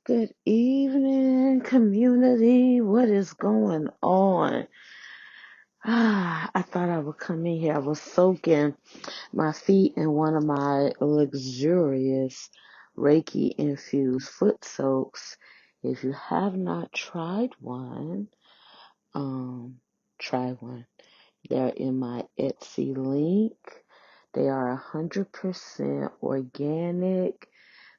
Good evening, community. What is going on? I thought I would come in here. I was soaking my feet in one of my luxurious Reiki infused foot soaks. If you have not tried one, um, try one. They're in my Etsy link. They are 100% organic.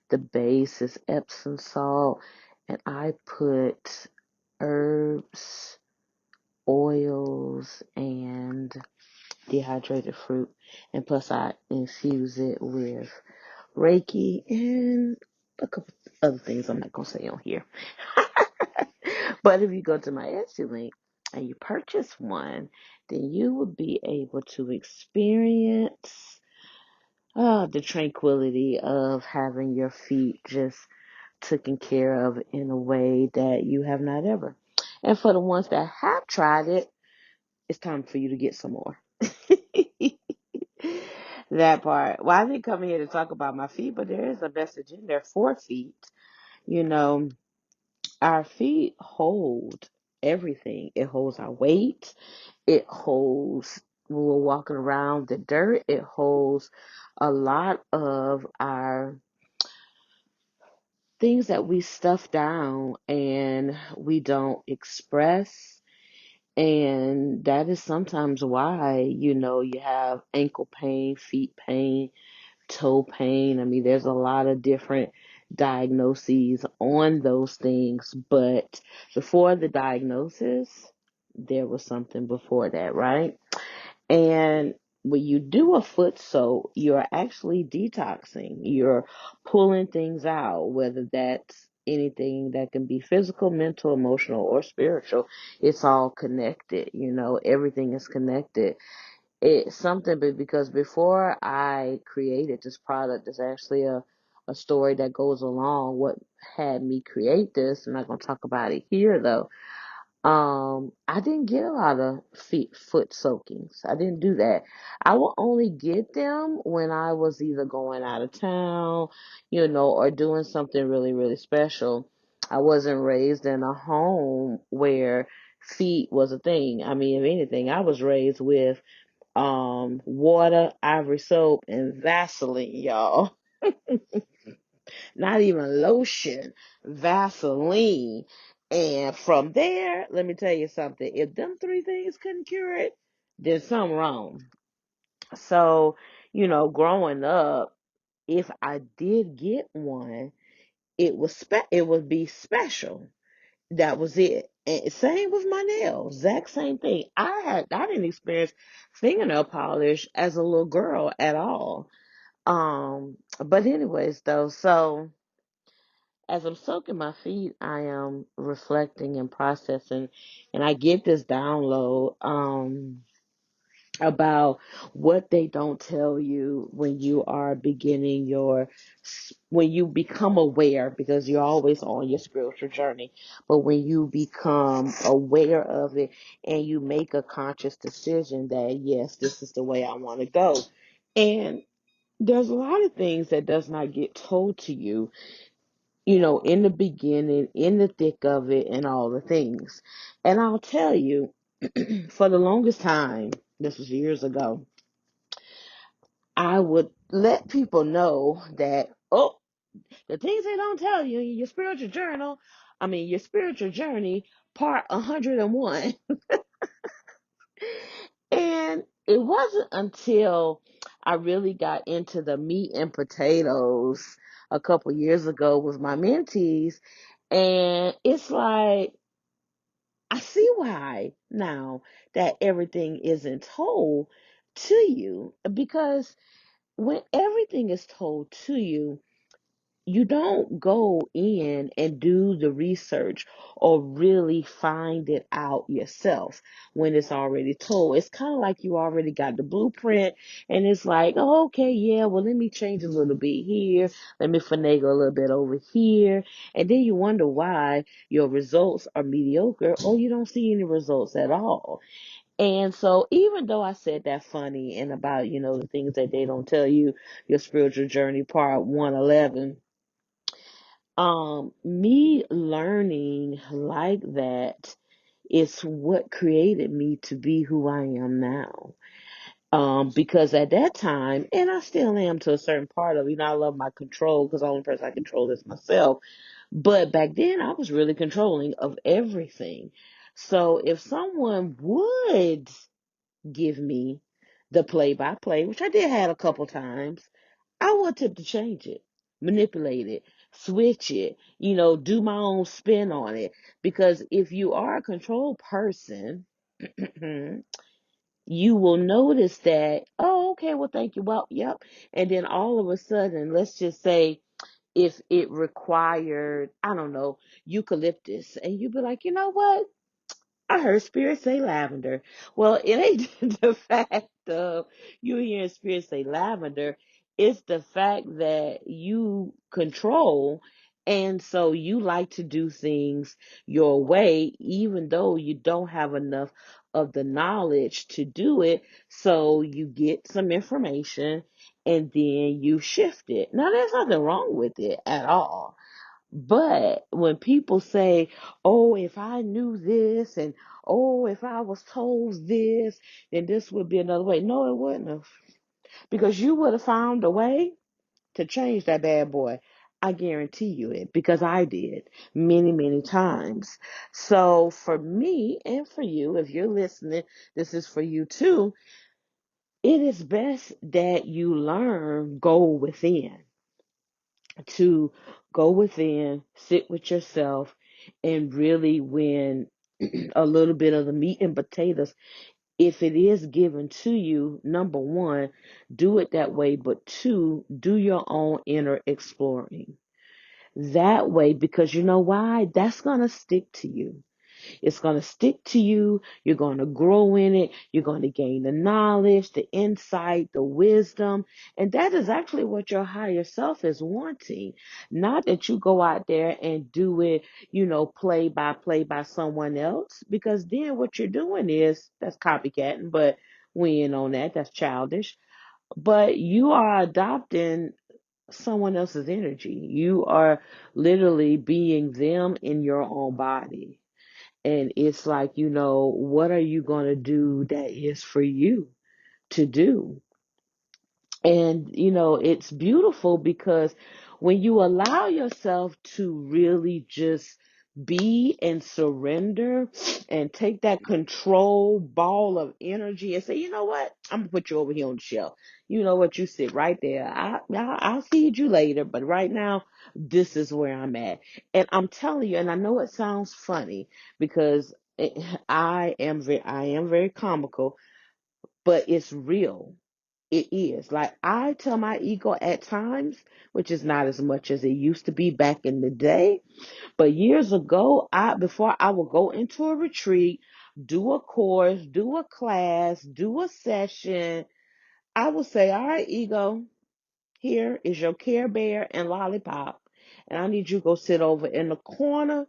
The base is Epsom salt, and I put herbs, oils, and dehydrated fruit. And plus, I infuse it with Reiki and a couple other things I'm not going to say on here. But if you go to my Etsy link and you purchase one, then you will be able to experience the tranquility of having your feet just taken care of in a way that you have not ever. And for the ones that have tried it, it's time for you to get some more. That part. Well, I didn't come here to talk about my feet, but there is a message in there for feet. You know, our feet hold everything. It holds our weight. It holds when we're walking around the dirt. It holds a lot of our things that we stuff down and we don't express. And that is sometimes why, you have ankle pain, feet pain, toe pain. I mean, there's a lot of different diagnoses on those things. But before the diagnosis, there was something before that, right? And when you do a foot soak, you're actually detoxing. You're pulling things out, whether that's anything that can be physical, mental, emotional, or spiritual. It's all connected. Everything is connected. It's something, but because before I created this product, there's actually a story that goes along what had me create this. I'm not going to talk about it here though. I didn't get a lot of foot soakings. I didn't do that. I will only get them when I was either going out of town, or doing something really, really special. I wasn't raised in a home where feet was a thing. I mean, if anything, I was raised with water, ivory soap, and Vaseline, y'all. Not even lotion, Vaseline. And from there, let me tell you something. If them three things couldn't cure it, there's something wrong. So, growing up, if I did get one, it would be special. That was it. And same with my nails. Exact same thing. I didn't experience fingernail polish as a little girl at all. But anyways though, so as I'm soaking my feet, I am reflecting and processing, and I get this download about what they don't tell you when you are when you become aware, because you're always on your spiritual journey, but when you become aware of it and you make a conscious decision that, yes, this is the way I want to go. And there's a lot of things that does not get told to you, in the beginning, in the thick of it, and all the things. And I'll tell you, for the longest time, this was years ago, I would let people know that, oh, the things they don't tell you in your spiritual journey, part 101. And it wasn't until I really got into the meat and potatoes a couple years ago with my mentees. And it's like, I see why now that everything isn't told to you, because when everything is told to you, you don't go in and do the research or really find it out yourself when it's already told. It's kind of like you already got the blueprint, and it's like, oh, okay, yeah, well, let me change a little bit here. Let me finagle a little bit over here. And then you wonder why your results are mediocre or you don't see any results at all. And so even though I said that funny and about, the things that they don't tell you, your spiritual journey, part 111, Me learning like that is what created me to be who I am now. Because at that time, and I still am to a certain part of, I love my control because the only person I control is myself. But back then, I was really controlling of everything. So if someone would give me the play by play, which I did have a couple times, I wanted to change it, manipulate it, switch it, do my own spin on it. Because if you are a control person, you will notice that, oh, okay, well, thank you. Well, yep. And then all of a sudden, let's just say if it required, I don't know, eucalyptus, and you'd be like, you know what? I heard Spirit say lavender. Well, it ain't the fact of you hearing Spirit say lavender. It's the fact that you control. And so you like to do things your way, even though you don't have enough of the knowledge to do it. So you get some information and then you shift it. Now, there's nothing wrong with it at all. But when people say, oh, if I knew this, and oh, if I was told this, then this would be another way. No, it wouldn't have. Because you would have found a way to change that bad boy. I guarantee you it, because I did many, many times. So for me and for you, if you're listening, this is for you too. It is best that you learn, go within, to go within, sit with yourself, and really win a little bit of the meat and potatoes. If it is given to you, number one, do it that way, but two, do your own inner exploring. That way, because you know why? That's going to stick to you. It's going to stick to you. You're going to grow in it. You're going to gain the knowledge, the insight, the wisdom. And that is actually what your higher self is wanting. Not that you go out there and do it, play by someone else, because then what you're doing is that's copycatting, but we ain't on that. That's childish. But you are adopting someone else's energy. You are literally being them in your own body. And it's like, what are you going to do that is for you to do? And, it's beautiful because when you allow yourself to really just be and surrender and take that control ball of energy and say, you know what? I'm going to put you over here on the shelf. You know what? You sit right there. I'll feed you later, but right now, this is where I'm at. And I'm telling you, and I know it sounds funny because I am very comical, but it's real. It is. Like I tell my ego at times, which is not as much as it used to be back in the day, but years ago, before I would go into a retreat, do a course, do a class, do a session, I would say, all right, ego, here is your Care Bear and lollipop. And I need you to go sit over in the corner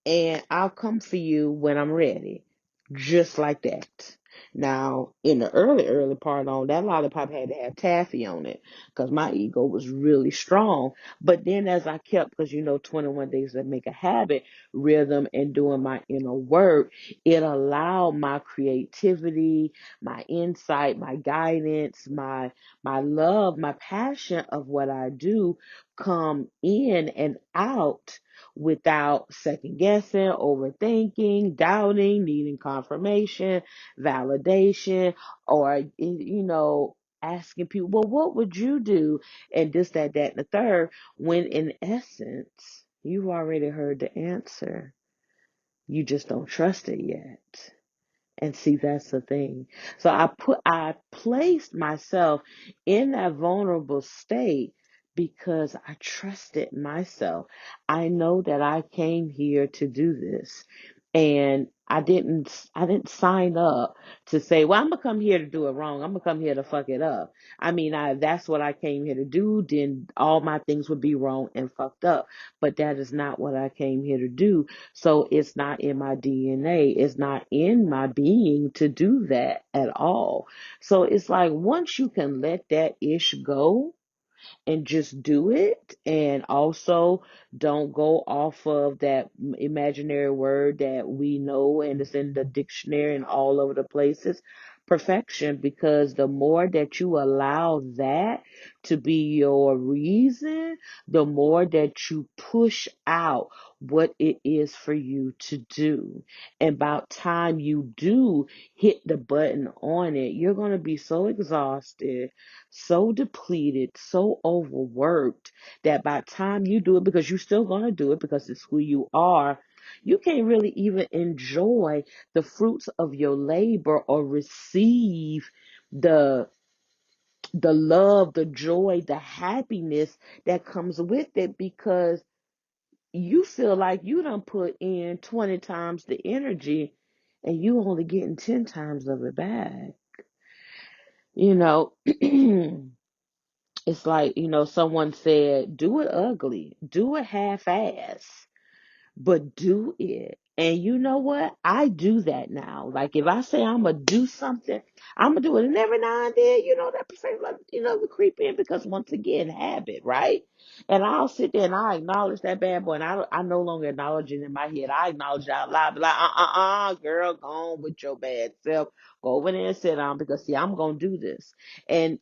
and I'll come for you when I'm ready. Just like that. Now, in the early part on, that lollipop had to have taffy on it because my ego was really strong. But then as I kept, because 21 days that make a habit, rhythm, and doing my inner work, it allowed my creativity, my insight, my guidance, my love, my passion of what I do come in and out without second guessing, overthinking, doubting, needing confirmation, validation, or, asking people, well, what would you do? And this, that, and the third, when in essence, you've already heard the answer. You just don't trust it yet. And see, that's the thing. So I placed myself in that vulnerable state because I trusted myself. I know that I came here to do this. And I didn't sign up to say, well, I'm gonna come here to do it wrong. I'm gonna come here to fuck it up. I mean, that's what I came here to do. Then all my things would be wrong and fucked up. But that is not what I came here to do. So it's not in my DNA. It's not in my being to do that at all. So it's like once you can let that ish go, and just do it. And also don't go off of that imaginary word that we know and it's in the dictionary and all over the places, perfection, because the more that you allow that to be your reason, the more that you push out what it is for you to do. And about time you do hit the button on it, you're going to be so exhausted, so depleted, so overworked that by the time you do it, because you're still going to do it because it's who you are, you can't really even enjoy the fruits of your labor or receive the love, the joy, the happiness that comes with it, because you feel like you done put in 20 times the energy and you only getting 10 times of it back. You know, it's like, someone said, do it ugly, do it half ass, but do it. And you know what? I do that now. Like if I say I'm gonna do something, I'm gonna do it. And every now and then, that person, like, we creep in because once again, habit, right? And I'll sit there and I acknowledge that bad boy, and I no longer acknowledge it in my head. I acknowledge it out loud, be like, girl, go on with your bad self. Go over there and sit down because see, I'm gonna do this. And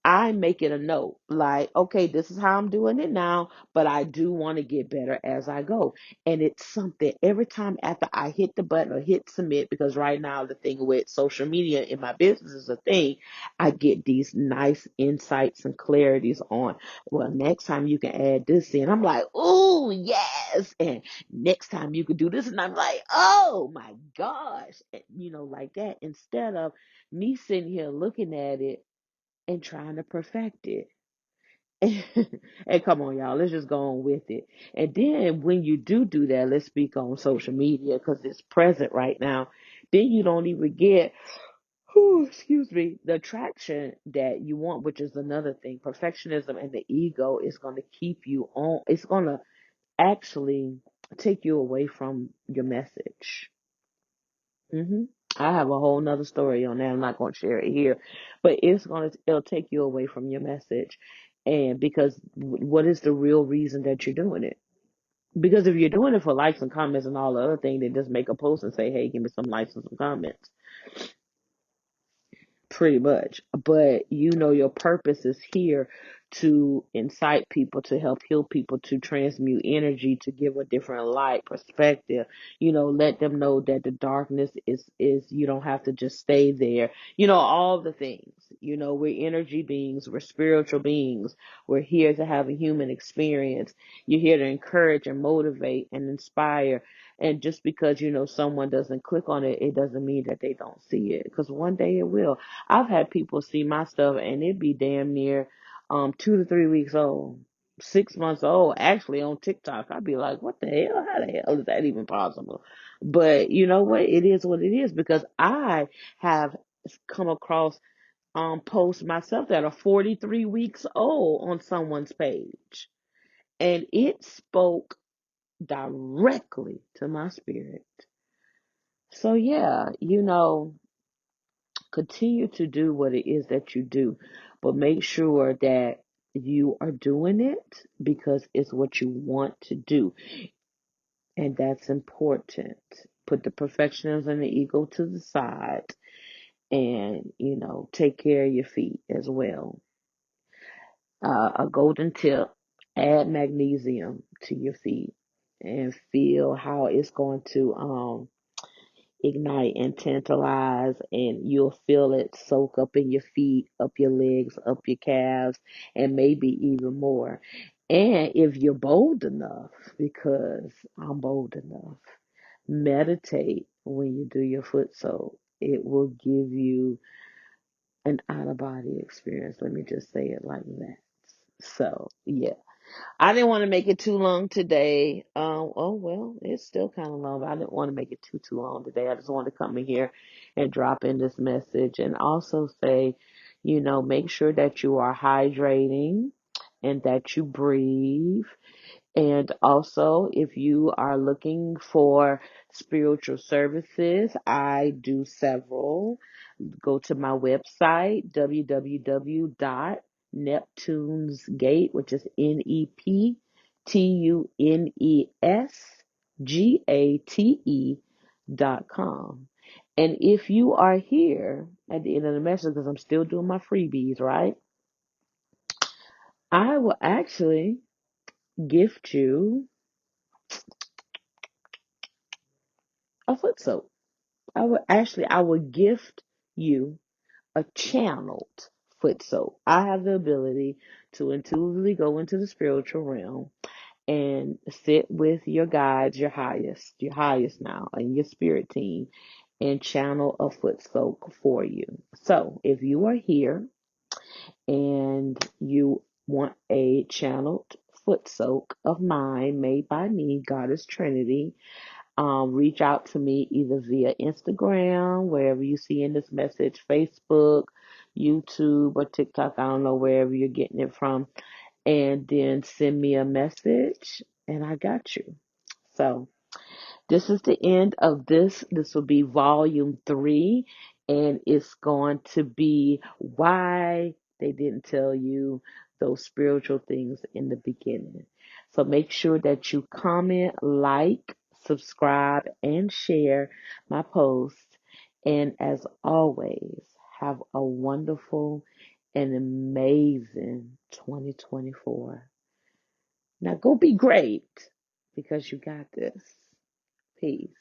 I make it a note, like, okay, this is how I'm doing it now, but I do want to get better as I go. And it's something every time after I hit the button or hit submit, because right now the thing with social media in my business is a thing, I get these nice insights and clarities on, well, next time you can add this in. I'm like, oh, yes. And next time you could do this. And I'm like, oh my gosh. And, like that, instead of me sitting here looking at it and trying to perfect it. And come on, y'all, let's just go on with it. And then when you do that, let's speak on social media because it's present right now. Then you don't even get, excuse me, the attraction that you want, which is another thing. Perfectionism and the ego is going to keep you on. It's going to actually take you away from your message. hmm I have a whole nother story on that. I'm not going to share it here, but it'll take you away from your message. And because what is the real reason that you're doing it? Because if you're doing it for likes and comments and all the other things, then just make a post and say, hey, give me some likes and some comments. Pretty much. But your purpose is here to incite people, to help heal people, to transmute energy, to give a different light perspective. Let them know that the darkness is you don't have to just stay there. All the things. We're energy beings, we're spiritual beings. We're here to have a human experience. You're here to encourage and motivate and inspire. And just because someone doesn't click on it, it doesn't mean that they don't see it. Because one day it will. I've had people see my stuff and it be damn near 2 to 3 weeks old, 6 months old. Actually, on TikTok, I'd be like, "What the hell? How the hell is that even possible?" But you know what? It is what it is because I have come across posts myself that are 43 weeks old on someone's page, and it spoke directly to my spirit. So yeah, continue to do what it is that you do, but make sure that you are doing it because it's what you want to do. And that's important. Put the perfectionism and the ego to the side and, take care of your feet as well. A golden tip, add magnesium to your feet and feel how it's going to, ignite and tantalize, and you'll feel it soak up in your feet, up your legs, up your calves, and maybe even more. And if you're bold enough, because I'm bold enough, meditate when you do your foot soak. It will give you an out of body experience. Let me just say it like that. So, yeah. I didn't want to make it too long today. Oh well, it's still kind of long, but I didn't want to make it too long today. I just wanted to come in here and drop in this message and also say, make sure that you are hydrating and that you breathe. And also, if you are looking for spiritual services, I do several. go to my website, www.neptunesgate, which is NEPTUNESGATE.com. And if you are here at the end of the message, because I'm still doing my freebies, right? I will actually gift you a foot soap. I will gift you a channeled foot soap. I have the ability to intuitively go into the spiritual realm and sit with your guides, your highest now, and your spirit team, and channel a foot soak for you. So if you are here and you want a channeled foot soak of mine made by me, Goddess Trinity, reach out to me either via Instagram, wherever you see in this message, Facebook, YouTube, or TikTok. I don't know wherever you're getting it from. And then send me a message, and I got you. So this is the end of this. This will be volume 3, and it's going to be why they didn't tell you those spiritual things in the beginning. So make sure that you comment, like, subscribe, and share my post. And as always, have a wonderful and amazing 2024. Now go be great because you got this. Peace.